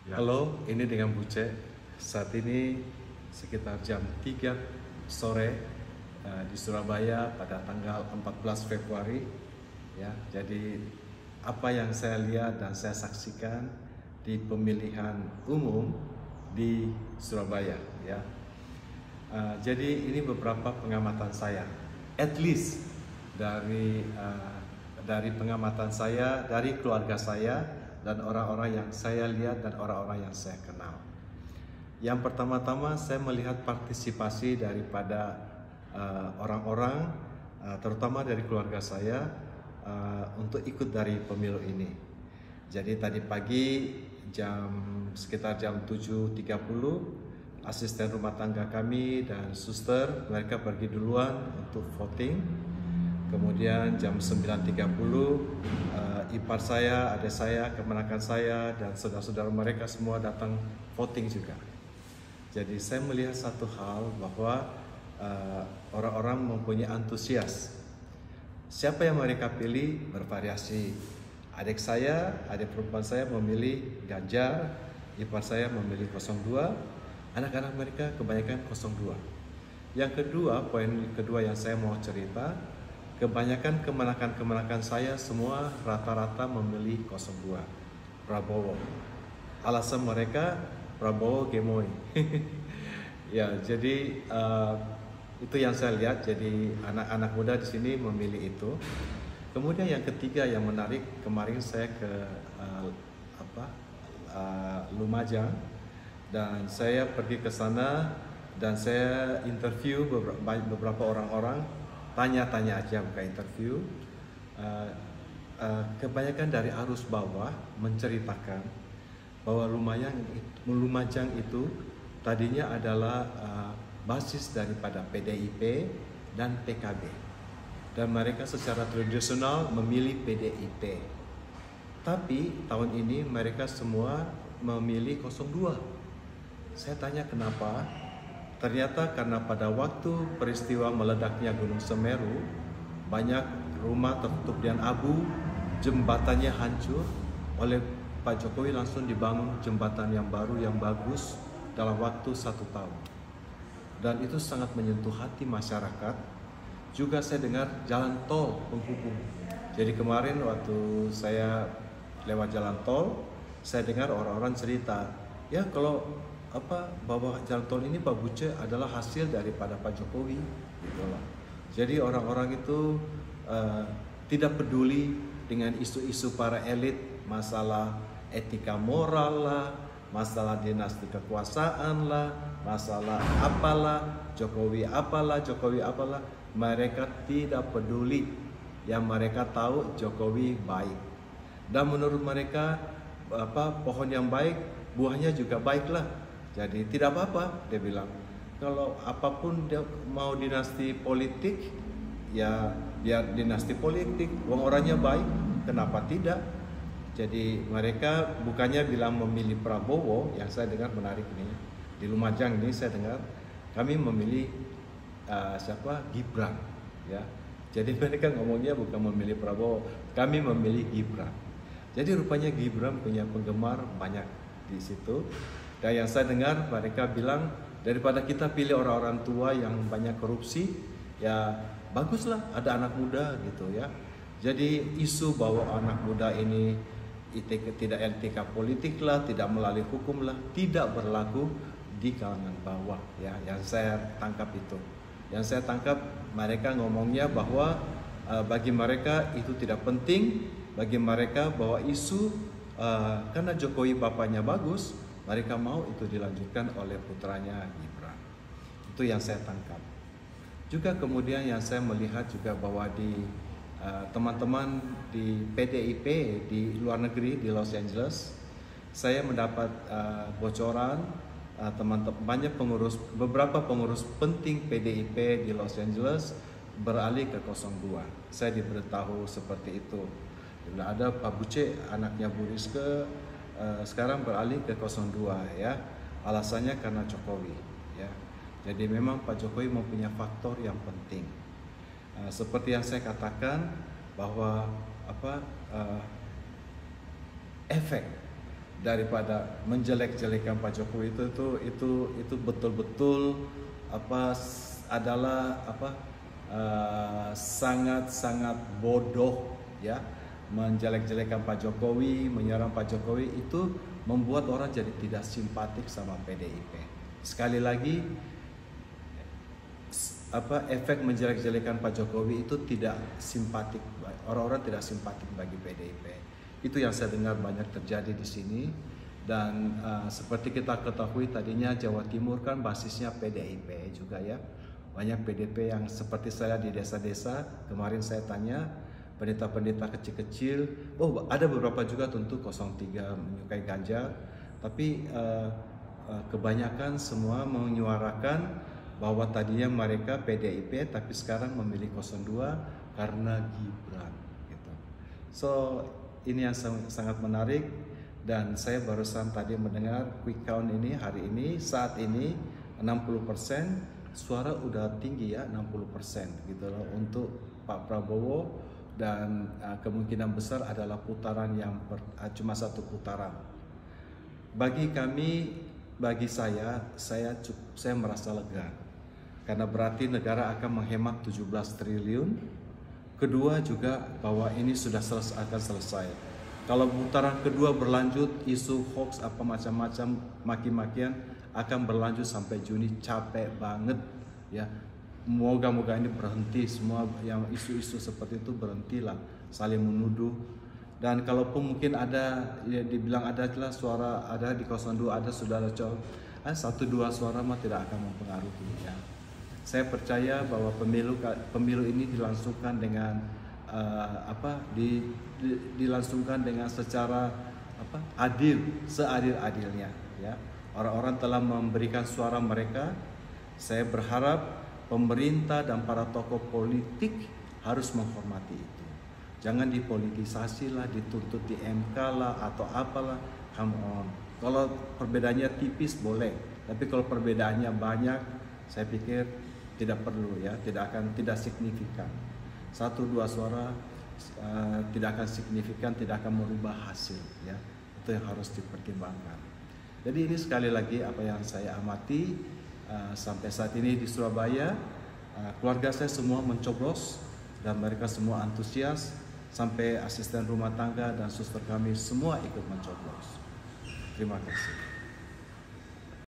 Ya. Halo, ini dengan Buce. Saat ini sekitar jam 3 sore di Surabaya pada tanggal 14 Februari. Ya, jadi apa yang saya lihat dan saya saksikan di pemilihan umum di Surabaya, ya. Jadi ini beberapa pengamatan saya, at least dari pengamatan saya, dari keluarga saya dan orang-orang yang saya lihat dan orang-orang yang saya kenal. Yang pertama-tama saya melihat partisipasi daripada orang-orang, terutama dari keluarga saya, untuk ikut dari pemilu ini. Jadi tadi pagi sekitar jam 7.30, asisten rumah tangga kami dan suster mereka pergi duluan untuk voting. Kemudian jam 9.30 ipar saya, adik saya, keponakan saya dan saudara-saudara mereka semua datang voting juga. Jadi saya melihat satu hal bahwa orang-orang mempunyai antusias. Siapa yang mereka pilih bervariasi. Adik perempuan saya memilih Ganjar, ipar saya memilih 02, anak-anak mereka kebanyakan 02. Yang kedua, poin kedua yang saya mau cerita, kebanyakan kemenakan saya semua rata-rata memilih 02, Prabowo. Alasan mereka Prabowo gemoy. Ya, jadi itu yang saya lihat. Jadi anak-anak muda di sini memilih itu. Kemudian yang ketiga yang menarik, kemarin saya ke Lumajang dan saya pergi ke sana dan saya interview beberapa orang-orang, tanya-tanya aja bukan interview. Kebanyakan dari arus bawah menceritakan bahwa Lumajang itu tadinya adalah basis daripada PDIP dan PKB. Dan mereka secara tradisional memilih PDIP. Tapi tahun ini mereka semua memilih 02. Saya tanya kenapa? Ternyata karena pada waktu peristiwa meledaknya Gunung Semeru, banyak rumah tertutup dengan abu, jembatannya hancur. Oleh Pak Jokowi langsung dibangun jembatan yang baru yang bagus dalam waktu 1 tahun. Dan itu sangat menyentuh hati masyarakat. Juga saya dengar jalan tol penghubung. Jadi kemarin waktu saya lewat jalan tol, saya dengar orang-orang cerita, ya kalau bahwa jalan tol ini Pak Buce adalah hasil daripada Pak Jokowi, gitu loh. Jadi orang-orang itu tidak peduli dengan isu-isu para elit, masalah etika moral lah, masalah dinasti kekuasaan lah, masalah apalah, Jokowi apalah. Mereka tidak peduli. Yang mereka tahu Jokowi baik. Dan menurut mereka pohon yang baik buahnya juga baiklah. Jadi tidak apa-apa, dia bilang. Kalau apapun dia mau dinasti politik, ya biar dinasti politik. Wong orangnya baik, kenapa tidak? Jadi mereka bukannya bilang memilih Prabowo, yang saya dengar menarik nih. Di Lumajang ini saya dengar kami memilih Gibran, ya. Jadi mereka ngomongnya bukan memilih Prabowo, kami memilih Gibran. Jadi rupanya Gibran punya penggemar banyak di situ. Dan yang saya dengar mereka bilang daripada kita pilih orang-orang tua yang banyak korupsi, ya baguslah ada anak muda gitu ya. Jadi isu bahwa anak muda ini tidak etika politik lah, tidak melalui hukum lah, tidak berlaku di kalangan bawah ya. Yang saya tangkap itu. Yang saya tangkap mereka ngomongnya bahwa bagi mereka itu tidak penting, bagi mereka bahwa isu karena Jokowi bapaknya bagus, mereka mau itu dilanjutkan oleh putranya Gibran. Itu yang saya tangkap. Juga kemudian yang saya melihat juga bahwa di teman-teman di PDIP di luar negeri di Los Angeles, saya mendapat bocoran beberapa pengurus penting PDIP di Los Angeles beralih ke 02. Saya diberitahu seperti itu. Ada Pak Buce, anaknya Bu Rizke, sekarang beralih ke 02 ya. Alasannya karena Jokowi ya. Jadi memang Pak Jokowi mempunyai faktor yang penting. Seperti yang saya katakan bahwa efek daripada menjelek-jelekan Pak Jokowi itu betul-betul adalah sangat-sangat bodoh ya. Menjelek-jelekan Pak Jokowi, menyerang Pak Jokowi itu membuat orang jadi tidak simpatik sama PDIP. Sekali lagi efek menjelek-jelekan Pak Jokowi itu tidak simpatik, orang-orang tidak simpatik bagi PDIP. Itu yang saya dengar banyak terjadi di sini. Dan seperti kita ketahui tadinya Jawa Timur kan basisnya PDIP juga ya. Banyak PDIP yang seperti saya di desa-desa, kemarin saya tanya pendeta-pendeta kecil-kecil, ada beberapa juga tentu 03 menyukai Ganjar, tapi kebanyakan semua menyuarakan bahwa tadinya mereka PDIP tapi sekarang memilih 02 karena Gibran gitu. So ini yang sangat menarik, dan saya barusan tadi mendengar quick count ini hari ini saat ini 60%, suara udah tinggi ya 60% gitu loh untuk Pak Prabowo, dan kemungkinan besar adalah putaran yang cuma satu putaran. Bagi kami, bagi saya merasa lega karena berarti negara akan menghemat 17 triliun. Kedua juga bahwa ini sudah akan selesai. Kalau putaran kedua berlanjut, isu hoax macam-macam maki-makian akan berlanjut sampai Juni. Capek banget ya. Moga-moga ini berhenti, semua yang isu-isu seperti itu berhentilah, saling menuduh. Dan kalaupun mungkin ada ya dibilang ada suara ada di 02 ada sudah ada 1-2 suara mah tidak akan mempengaruhi ya. Saya percaya bahwa pemilu ini dilangsungkan dengan dilangsungkan dengan secara adil, seadil-adilnya ya. Orang-orang telah memberikan suara mereka. Saya berharap pemerintah dan para tokoh politik harus menghormati itu. Jangan dipolitisasi lah, dituntut di MK lah atau apalah. Come on. Kalau perbedaannya tipis boleh, tapi kalau perbedaannya banyak, saya pikir tidak perlu ya, tidak signifikan. 1-2 suara tidak akan signifikan, tidak akan merubah hasil ya. Itu yang harus dipertimbangkan. Jadi ini sekali lagi apa yang saya amati. Sampai saat ini di Surabaya, keluarga saya semua mencoblos dan mereka semua antusias, sampai asisten rumah tangga dan suster kami semua ikut mencoblos. Terima kasih.